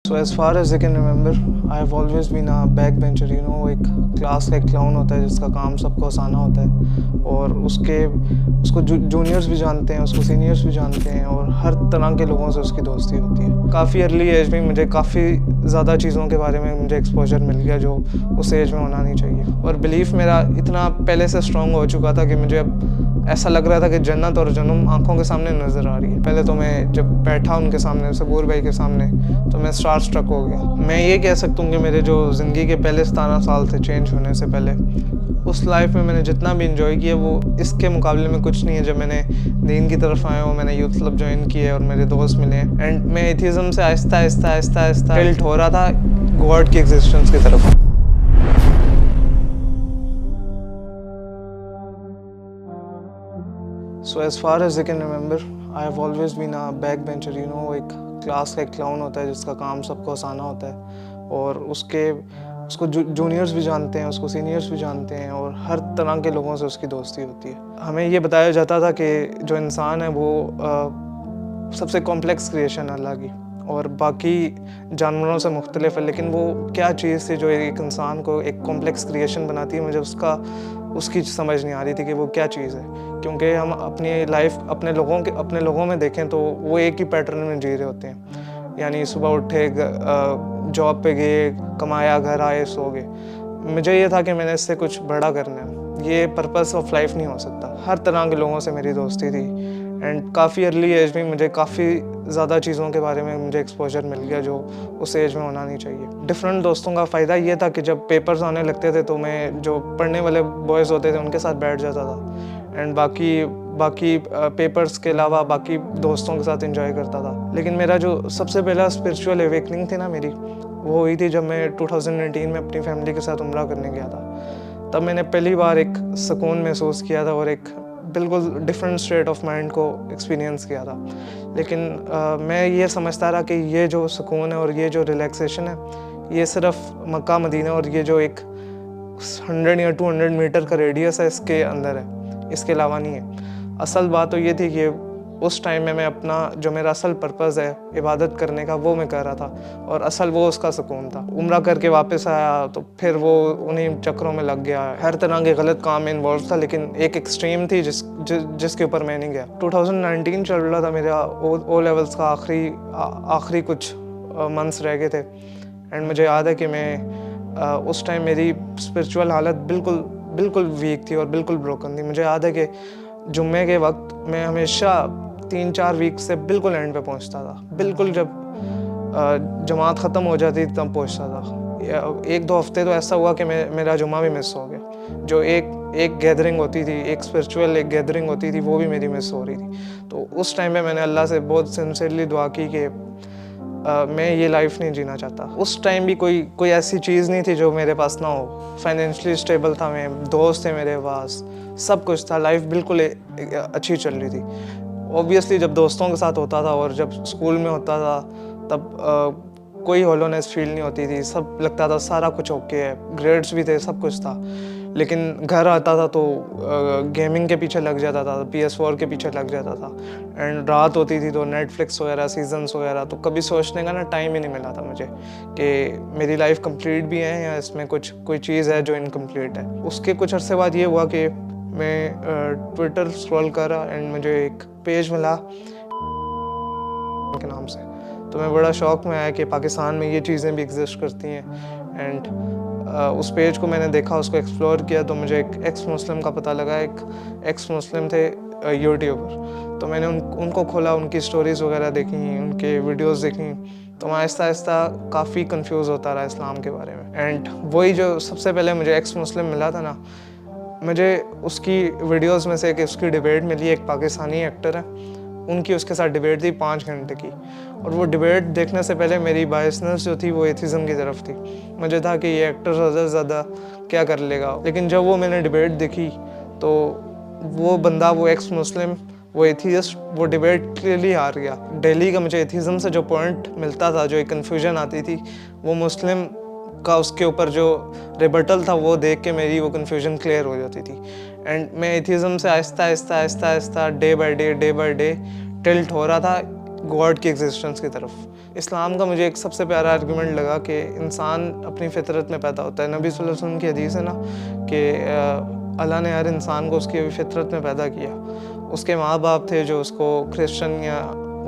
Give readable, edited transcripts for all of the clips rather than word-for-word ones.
So as far as I can remember, I have always been a backbencher. एक class का एक clown होता है जिसका काम सबको हंसाना होता है और उसको जूनियर्स भी जानते हैं, उसको सीनियर्स भी जानते हैं और हर तरह के लोगों से उसकी दोस्ती होती है। काफ़ी अर्ली एज में मुझे काफ़ी ज़्यादा चीज़ों के बारे में मुझे एक्सपोजर मिल गया जो उस एज में होना नहीं चाहिए। और बिलीफ मेरा इतना पहले से स्ट्रॉन्ग हो चुका था कि मुझे अब ऐसा लग रहा था कि जन्नत और जन्म आंखों के सामने नज़र आ रही है। पहले तो मैं जब बैठा उनके सामने, सबूर भाई के सामने, तो मैं स्टार स्ट्रक हो गया। मैं ये कह सकता हूँ कि मेरे जो ज़िंदगी के पहले 17 साल थे चेंज होने से पहले, उस लाइफ में मैंने जितना भी इंजॉय किया वो इसके मुकाबले में कुछ नहीं है। जब मैंने दीन की तरफ आया हूँ, मैंने यूथ क्लब ज्वाइन किया है और मेरे दोस्त मिले हैं एंड मैं एथिज़म से आहिस्ता आहिस्ता टिल्ट हो रहा था गॉड की एग्जिस्टेंस की तरफ। So as far as I can remember, I have always been a backbencher. एक क्लास का एक क्लाउन होता है जिसका काम सबको हंसाना होता है और उसको जूनियर्स भी जानते हैं, उसको सीनियर्स भी जानते हैं और हर तरह के लोगों से उसकी दोस्ती होती है। हमें ये बताया जाता था कि जो इंसान है वो सबसे कॉम्प्लेक्स क्रिएशन है अल्लाह की और बाकी जानवरों से मुख्तलिफ है, लेकिन वो क्या चीज़ थी जो एक इंसान को एक कॉम्प्लेक्स क्रिएशन बनाती है, मुझे उसकी समझ नहीं आ रही थी कि वो क्या चीज़ है। क्योंकि हम अपनी लाइफ अपने लोगों में देखें तो वो एक ही पैटर्न में जी रहे होते हैं। यानी सुबह उठे, जॉब पे गए, कमाया, घर आए, सो गए। मुझे ये था कि मैंने इससे कुछ बड़ा करना है, ये पर्पस ऑफ लाइफ नहीं हो सकता। हर तरह के लोगों से मेरी दोस्ती थी एंड काफ़ी अर्ली एज में मुझे काफ़ी ज़्यादा चीज़ों के बारे में मुझे एक्सपोजर मिल गया जो उस एज में होना नहीं चाहिए। डिफरेंट दोस्तों का फ़ायदा ये था कि जब पेपर्स आने लगते थे तो मैं जो पढ़ने वाले बॉयज़ होते थे उनके साथ बैठ जाता था एंड बाकी पेपर्स के अलावा बाकी दोस्तों के साथ एंजॉय करता था। लेकिन मेरा जो सबसे पहला स्पिरिचुअल अवेकनिंग थी ना मेरी, वो हुई थी जब मैं 2019 में अपनी फैमिली के साथ उम्रा करने गया था। तब मैंने पहली बार एक सुकून महसूस किया था और एक बिल्कुल डिफरेंट स्टेट ऑफ माइंड को एक्सपीरियंस किया था। लेकिन मैं ये समझता रहा कि ये जो सुकून है और ये जो रिलैक्सेशन है, ये सिर्फ मक्का मदीना और ये जो एक 100 या 200 मीटर का रेडियस है इसके अंदर है, इसके अलावा नहीं है। असल बात तो ये थी कि उस टाइम में मैं अपना जो मेरा असल पर्पज़ है इबादत करने का वो मैं कर रहा था और असल वो उसका सुकून था। उम्रा करके वापस आया तो फिर वो उन्हीं चक्रों में लग गया, हर तरह के गलत काम में इन्वॉल्व था, लेकिन एक एक्सट्रीम थी जिसके ऊपर मैं नहीं गया। 2019 चल रहा था, मेरा ओ लेवल्स का आखिरी कुछ मंथ्स रह गए थे एंड मुझे याद है कि मैं उस टाइम मेरी स्पिरिचुअल हालत बिल्कुल वीक थी और बिल्कुल ब्रोकन थी। मुझे याद है कि जुम्मे के वक्त मैं हमेशा 3-4 वीक से बिल्कुल एंड पे पहुंचता था, बिल्कुल जब जमात ख़त्म हो जाती तब पहुंचता था। 1-2 हफ्ते तो ऐसा हुआ कि मेरा जुम्मा भी मिस हो गया। जो एक गैदरिंग होती थी, एक स्पिरिचुअल एक गैदरिंग होती थी, वो भी मेरी मिस हो रही थी। तो उस टाइम में मैंने अल्लाह से बहुत सिंसियरली दुआ की कि मैं ये लाइफ नहीं जीना चाहता। उस टाइम भी कोई ऐसी चीज़ नहीं थी जो मेरे पास ना हो। फाइनेंशियली स्टेबल था मैं, दोस्त थे मेरे पास, सब कुछ था, लाइफ बिल्कुल अच्छी चल रही थी। ऑब्वियसली जब दोस्तों के साथ होता था और जब स्कूल में होता था तब कोई होलोनेस फील नहीं होती थी, सब लगता था सारा कुछ ओके है, ग्रेड्स भी थे, सब कुछ था। लेकिन घर आता था तो गेमिंग के पीछे लग जाता था, PS4 के पीछे लग जाता था एंड रात होती थी तो नेटफ्लिक्स वगैरह, सीजन्स वगैरह, तो कभी सोचने का ना टाइम ही नहीं मिला था मुझे कि मेरी लाइफ कंप्लीट भी है या इसमें कोई चीज़ है जो इनकम्प्लीट है। उसके कुछ अरसे बाद ये हुआ कि मैं ट्विटर स्क्रॉल कर रहा एंड मुझे एक पेज मिला के नाम से, तो मैं बड़ा शौक में आया कि पाकिस्तान में ये चीज़ें भी एग्जिस्ट करती हैं एंड उस पेज को मैंने देखा, उसको एक्सप्लोर किया तो मुझे एक एक्स मुस्लिम का पता लगा। एक एक्स मुस्लिम थे यूट्यूबर, तो मैंने उनको खोला, उनकी स्टोरीज़ वगैरह देखी, उनके वीडियोस देखी, तो मैं आहिस्ता आहिस्ता काफ़ी कंफ्यूज होता रहा इस्लाम के बारे में। एंड वही जो सबसे पहले मुझे एक्स मुस्लिम मिला था ना, मुझे उसकी वीडियोस में से एक उसकी डिबेट मिली, एक पाकिस्तानी एक्टर है, उनकी उसके साथ डिबेट थी 5 घंटे की। और वो डिबेट देखने से पहले मेरी बायसनेस जो थी वो एथिज़म की तरफ थी। मुझे था कि ये एक्टर ज़्यादा क्या कर लेगा, लेकिन जब वो मैंने डिबेट देखी तो वो बंदा, वो एक्स मुस्लिम, वो एथियस्ट, वो डिबेट क्लियरली हार गया। दिल्ली का मुझे एथिज़म से जो पॉइंट मिलता था, जो एक कन्फ्यूजन आती थी, वो मुस्लिम का उसके ऊपर जो रिबटल था वो देख के मेरी वो कन्फ्यूजन क्लियर हो जाती थी। एंड मैं एथिज़म से Aahista Aahista day by day tilt हो रहा था गॉड की एग्जिस्टेंस की तरफ। इस्लाम का मुझे एक सबसे प्यारा आर्गुमेंट लगा कि इंसान अपनी फितरत में पैदा होता है। नबी सल्लल्लाहु अलैहि वसल्लम की हदीस है ना कि अल्लाह ने हर इंसान को उसकी फितरत में पैदा किया। उसके माँ बाप थे जो उसको क्रिश्चियन या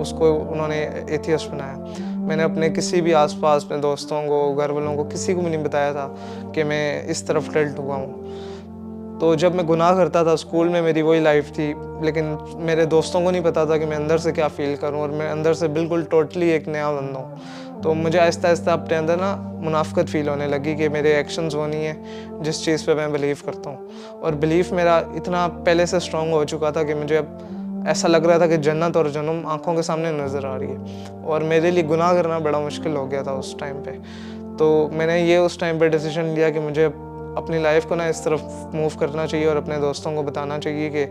उसको उन्होंने एथियस्ट बनाया। मैंने अपने किसी भी आसपास अपने दोस्तों को, घर वालों को, किसी को भी नहीं बताया था कि मैं इस तरफ टिल्ट हुआ हूँ। तो जब मैं गुनाह करता था स्कूल में मेरी वही लाइफ थी, लेकिन मेरे दोस्तों को नहीं पता था कि मैं अंदर से क्या फ़ील करूँ, और मैं अंदर से बिल्कुल टोटली एक नया बंदा हूँ। तो मुझे आहिस्ता आहिस्ता अपने अंदर ना मुनाफ़िक़त फ़ील होने लगी कि मेरे एक्शंस वो नहीं है जिस चीज़ पे मैं बिलीव करता हूँ। और बिलीफ मेरा इतना पहले से स्ट्रॉन्ग हो चुका था कि मुझे अब ऐसा लग रहा था कि जन्नत और जन्नम आँखों के सामने नज़र आ रही है, और मेरे लिए गुनाह करना बड़ा मुश्किल हो गया था उस टाइम पे। तो मैंने ये उस टाइम पे डिसीजन लिया कि मुझे अपनी लाइफ को ना इस तरफ मूव करना चाहिए और अपने दोस्तों को बताना चाहिए कि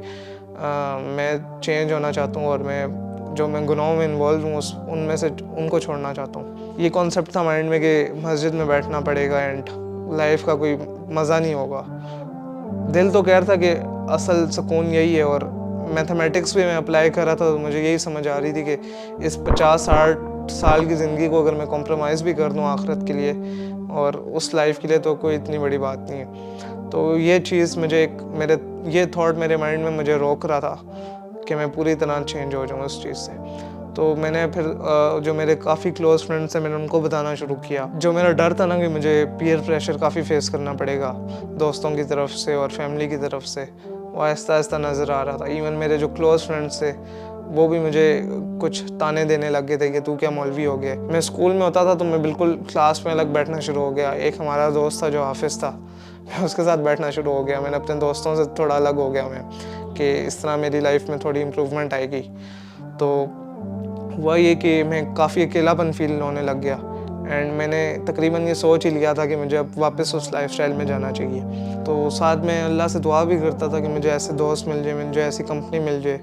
मैं चेंज होना चाहता हूँ, और मैं गुनाहों में इन्वॉल्व हूँ उनमें से उनको छोड़ना चाहता हूँ। ये कॉन्सेप्ट था माइंड में कि मस्जिद में बैठना पड़ेगा एंड लाइफ का कोई मज़ा नहीं होगा। दिल तो कह रहा था कि असल सुकून यही है, और मैथमेटिक्स भी मैं अप्लाई कर रहा था तो मुझे यही समझ आ रही थी कि इस 50-60 साल की ज़िंदगी को अगर मैं कॉम्प्रोमाइज़ भी कर दूँ आखिरत के लिए और उस लाइफ के लिए, तो कोई इतनी बड़ी बात नहीं है। तो ये चीज़ ये थॉट मेरे माइंड में मुझे रोक रहा था कि मैं पूरी तरह चेंज हो जाऊँ उस चीज़ से। तो मैंने फिर जो मेरे काफ़ी क्लोज़ फ्रेंड्स हैं मैंने उनको बताना शुरू किया। जो मेरा डर था ना कि मुझे पीयर प्रेशर काफ़ी फेस करना पड़ेगा दोस्तों की तरफ से और फैमिली की तरफ से, वो आहिस्ता आहिस्ता नज़र आ रहा था। इवन मेरे जो क्लोज़ फ्रेंड्स थे वो भी मुझे कुछ ताने देने लग गए थे कि तू क्या मौलवी हो गया। मैं स्कूल में होता था तो मैं बिल्कुल क्लास में अलग बैठना शुरू हो गया। एक हमारा दोस्त था जो हाफिज़ था, मैं उसके साथ बैठना शुरू हो गया। मैंने अपने दोस्तों से थोड़ा अलग हो गया मैं कि इस तरह मेरी लाइफ में थोड़ी इम्प्रूवमेंट आएगी। तो हुआ ये कि मैं काफ़ी अकेलापन फील होने लग गया एंड मैंने तकरीबन ये सोच ही लिया था कि मुझे अब वापस उस लाइफस्टाइल में जाना चाहिए। तो साथ में अल्लाह से दुआ भी करता था कि मुझे ऐसे दोस्त मिल जाए, मुझे ऐसी कंपनी मिल जाए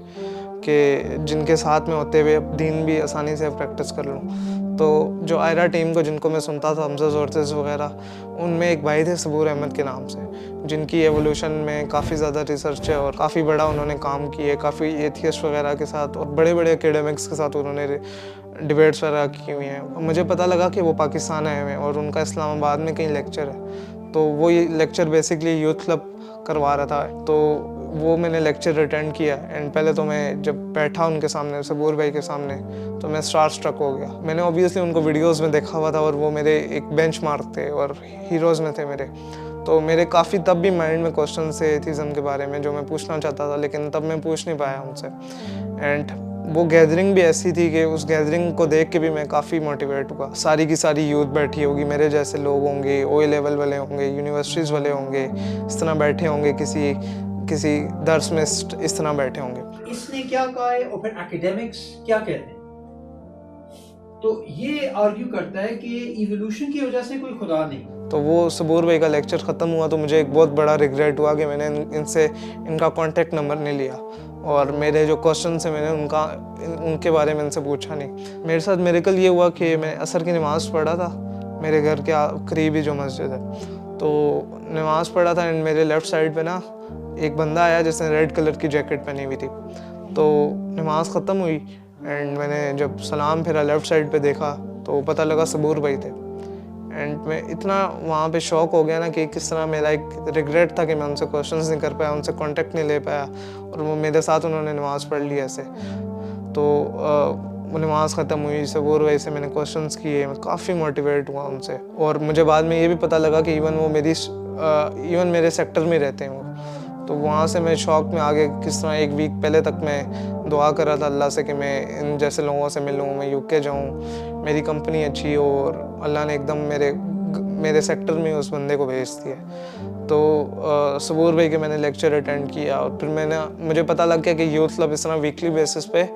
कि जिनके साथ में होते हुए अब दीन भी आसानी से प्रैक्टिस कर लूँ। तो जो आयरा टीम को जिनको मैं सुनता था, हमजा जोरतेज़ वगैरह, उनमें एक भाई थे सबूर अहमद के नाम से, जिनकी एवोल्यूशन में काफ़ी ज़्यादा रिसर्च है और काफ़ी बड़ा उन्होंने काम किया है, काफ़ी एथियस्ट वगैरह के साथ और बड़े बड़े एकेडमिक्स के साथ उन्होंने डिबेट्स वगैरह की हुई हैं। मुझे पता लगा कि वो पाकिस्तान आए हुए हैं और उनका इस्लामाबाद में कहीं लेक्चर है। तो वो ये लेक्चर बेसिकली यूथ क्लब करवा रहा था, तो वो मैंने लेक्चर अटेंड किया एंड पहले तो मैं जब बैठा उनके सामने, सबूर भाई के सामने, तो मैं स्टार स्ट्रक हो गया। मैंने ऑब्वियसली उनको वीडियोस में देखा हुआ था और वो मेरे एक बेंचमार्क थे और हीरोज़ में थे मेरे। तो मेरे काफ़ी तब भी माइंड में क्वेश्चन थे एथिज़म के बारे में जो मैं पूछना चाहता था, लेकिन तब मैं पूछ नहीं पाया उनसे। एंड वो गैदरिंग भी ऐसी थी कि उस गैदरिंग को देख के भी मैं काफ़ी मोटिवेट हुआ। सारी की सारी यूथ बैठी होगी, मेरे जैसे लोग होंगे, ओए लेवल वाले होंगे, यूनिवर्सिटीज़ वाले होंगे, इस तरह बैठे होंगे, किसी दर्स में इस तरह बैठे होंगे। इसने क्या कहा है और फिर एकेडमिक्स क्या कहते हैं? तो ये आर्ग्यू करता है कि इवोल्यूशन की वजह से कोई खुदा नहीं। तो वो सबूर भाई का लेक्चर ख़त्म हुआ तो मुझे एक बहुत बड़ा रिग्रेट हुआ कि मैंने इनका कॉन्टेक्ट नंबर नहीं लिया और मेरे जो क्वेश्चन थे मैंने उनके बारे में इनसे पूछा नहीं। मेरे साथ मिरेकल ये हुआ कि मैं असर की नमाज़ पढ़ा था मेरे घर के करीब ही जो मस्जिद है, तो नमाज़ पढ़ा था एंड मेरे लेफ़्ट साइड पे ना एक बंदा आया जिसने रेड कलर की जैकेट पहनी हुई थी। तो नमाज़ ख़त्म हुई एंड मैंने जब सलाम फिरा लेफ़्ट साइड पे देखा तो पता लगा सबूर भाई थे। एंड मैं इतना वहाँ पे शॉक हो गया ना कि किस तरह मेरा एक रिग्रेट था कि मैं उनसे क्वेश्चंस नहीं कर पाया, उनसे कांटेक्ट नहीं ले पाया और वो मेरे साथ उन्होंने नमाज़ पढ़ ली ऐसे। तो वो नमाज़ ख़त्म हुई, सबूर भाई से मैंने क्वेश्चंस किए, मैं काफ़ी मोटिवेट हुआ उनसे और मुझे बाद में ये भी पता लगा कि इवन मेरे सेक्टर में रहते हैं वो। तो वहाँ से मैं शौक में आ गया किस तरह एक वीक पहले तक मैं दुआ कर रहा था अल्लाह से कि मैं इन जैसे लोगों से मिलूँ, मैं यूके जाऊँ, मेरी कंपनी अच्छी हो, और अल्लाह ने एकदम मेरे सेक्टर में उस बंदे को भेज दिया। तो सबूर भाई के मैंने लेक्चर अटेंड किया और फिर मुझे पता लग गया कि यूथ क्लब इस तरह वीकली बेसिस पे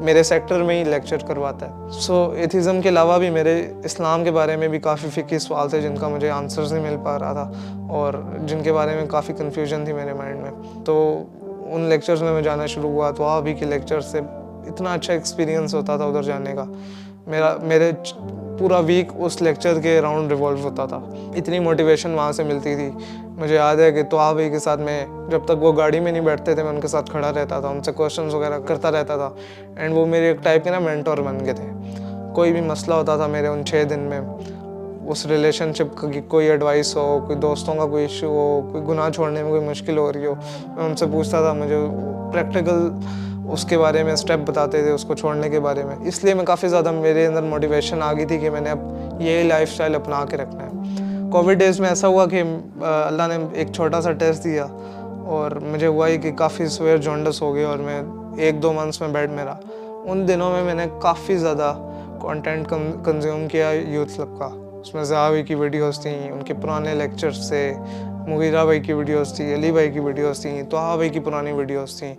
मेरे सेक्टर में ही लेक्चर करवाता है। सो एथिज़म के अलावा भी मेरे इस्लाम के बारे में भी काफ़ी फ़िक्री सवाल थे जिनका मुझे आंसर्स नहीं मिल पा रहा था और जिनके बारे में काफ़ी कन्फ्यूजन थी मेरे माइंड में। तो उन लेक्चर्स में मैं जाना शुरू हुआ तो अभी के लेक्चर से इतना अच्छा एक्सपीरियंस होता था उधर जाने का। मेरे पूरा वीक उस लेक्चर के अराउंड रिवॉल्व होता था। इतनी मोटिवेशन वहाँ से मिलती थी। मुझे याद है कि तोहा भाई के साथ मैं जब तक वो गाड़ी में नहीं बैठते थे मैं उनके साथ खड़ा रहता था, उनसे क्वेश्चंस वगैरह करता रहता था। एंड वो मेरे एक टाइप के ना मेंटोर बन गए थे। कोई भी मसला होता था मेरे उन 6 दिन में, उस रिलेशनशिप की कोई एडवाइस हो, कोई दोस्तों का कोई इशू हो, कोई गुनाह छोड़ने में कोई मुश्किल हो रही हो, मैं उनसे पूछता था। मुझे प्रैक्टिकल उसके बारे में स्टेप बताते थे उसको छोड़ने के बारे में। इसलिए मैं काफ़ी ज़्यादा मेरे अंदर मोटिवेशन आ गई थी कि मैंने अब यही लाइफस्टाइल अपना के रखना है। कोविड डेज़ में ऐसा हुआ कि अल्लाह ने एक छोटा सा टेस्ट दिया और मुझे हुआ ही कि काफ़ी सीवियर जॉन्डिस हो गई और मैं 1-2 मंथ्स में बेड में रहा। उन दिनों में मैंने काफ़ी ज़्यादा कंटेंट कंज्यूम किया यूथ क्लब का। उसमें ज़िया भाई की वीडियोस थी, उनके पुराने लेक्चर्स थे, मुगीरा भाई की वीडियोस थी, अली भाई की वीडियोस थी, तोहा भाई की पुरानी वीडियोस थी।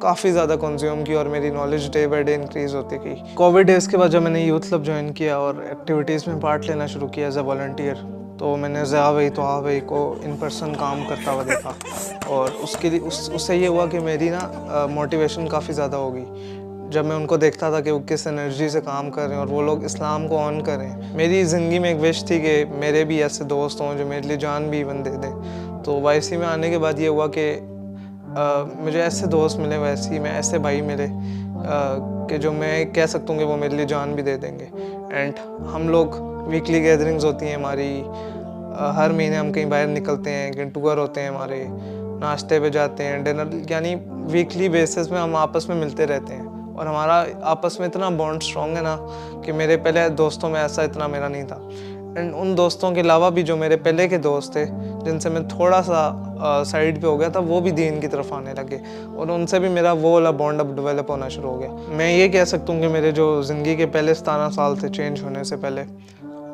काफ़ी ज़्यादा कंज्यूम की और मेरी knowledge day by day increase होती गई। कोविड डेज़ के बाद जब मैंने यूथ क्लब ज्वाइन किया और एक्टिविटीज़ में पार्ट लेना शुरू किया एज अ वॉलंटियर, तो मैंने ज़िया भाई, तोहा भाई को इन पर्सन काम करता हुआ देखा और उससे ये हुआ कि मेरी ना मोटिवेशन काफ़ी ज़्यादा हो गई। जब मैं उनको देखता था कि वो किस एनर्जी से काम कर रहे हैं और वो लोग इस्लाम को ऑन करें। मेरी ज़िंदगी में एक विश थी कि मेरे भी ऐसे दोस्त हों जो मेरे लिए जान भी इवन दे दें। तो वाईसी में आने के बाद ये हुआ कि मुझे ऐसे दोस्त मिले, वैसे में ऐसे भाई मिले कि जो मैं कह सकता हूँ कि वो मेरे लिए जान भी दे देंगे। एंड हम लोग वीकली गैदरिंग्स होती हैं हमारी, हर महीने हम कहीं बाहर निकलते हैं, कहीं टूर होते हैं हमारे, नाश्ते पे जाते हैं, डिनर, यानी वीकली बेसिस में हम आपस में मिलते रहते हैं। और हमारा आपस में इतना बॉन्ड स्ट्रॉन्ग है ना कि मेरे पहले दोस्तों में ऐसा इतना मेरा नहीं था। एंड उन दोस्तों के अलावा भी जो मेरे पहले के दोस्त थे जिनसे मैं थोड़ा सा साइड पे हो गया था, वो भी दीन की तरफ आने लगे और उनसे भी मेरा वो वाला बॉन्ड अब डेवलप होना शुरू हो गया। मैं ये कह सकता हूँ कि मेरे जो ज़िंदगी के पहले 17 साल थे चेंज होने से पहले,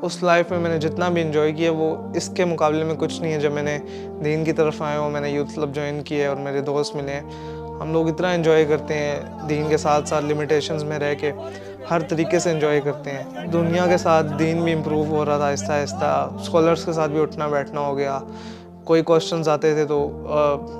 उस लाइफ में मैंने जितना भी इंजॉय किया वो इसके मुकाबले में कुछ नहीं है। जब मैंने दीन की तरफ आया हूँ, मैंने यूथ क्लब ज्वाइन किया और मेरे दोस्त मिले हैं, हम लोग इतना एंजॉय करते हैं दीन के साथ साथ लिमिटेशंस में रह के, हर तरीके से एंजॉय करते हैं। दुनिया के साथ दीन भी इम्प्रूव हो रहा था आहिस्ता आहिस्ता, स्कॉलर्स के साथ भी उठना बैठना हो गया। कोई क्वेश्चंस आते थे तो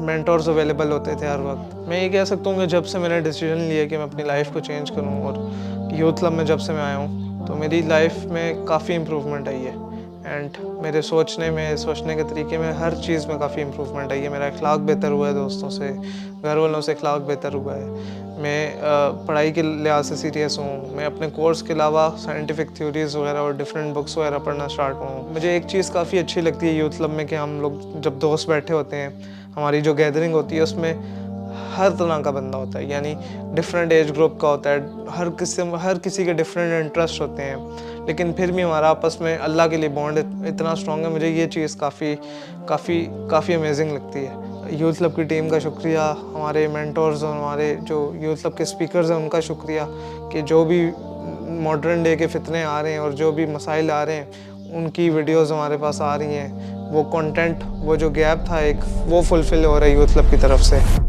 मेंटर्स अवेलेबल होते थे हर वक्त। मैं ये कह सकता हूँ कि जब से मैंने डिसीजन लिया कि मैं अपनी लाइफ को चेंज करूँ और यूथ क्लब में जब से मैं आया हूँ, तो मेरी लाइफ में काफ़ी इम्प्रूवमेंट आई है। एंड मेरे सोचने के तरीके में, हर चीज़ में काफ़ी इम्प्रूवमेंट आई है। मेरा अखलाक बेहतर हुआ है, दोस्तों से, घर वालों से अखलाक बेहतर हुआ है। मैं पढ़ाई के लिहाज से सीरियस हूँ। मैं अपने कोर्स के अलावा साइंटिफिक थ्योरीज़ वगैरह और डिफरेंट बुक्स वगैरह पढ़ना स्टार्ट हूँ। मुझे एक चीज़ काफ़ी अच्छी लगती है यूथ क्लब में कि हम लोग जब दोस्त बैठे होते हैं, हमारी जो गैदरिंग होती है उसमें हर तरह का बंदा होता है, यानी डिफरेंट एज ग्रुप का होता है, हर किसी के डिफरेंट इंटरेस्ट होते हैं, लेकिन फिर भी हमारा आपस में अल्लाह के लिए बॉन्ड इतना स्ट्रॉन्ग है। मुझे ये चीज़ काफ़ी अमेजिंग लगती है। यूथ क्लब की टीम का शुक्रिया, हमारे मेंटर्स और हमारे जो यूथ क्लब के स्पीकर्स हैं उनका शुक्रिया कि जो भी मॉडर्न डे के फितने आ रहे हैं और जो भी मसाइल आ रहे हैं उनकी वीडियोस हमारे पास आ रही हैं। वो कंटेंट, वो जो गैप था एक, वो फुलफ़िल हो रहा है यूथ क्लब की तरफ से।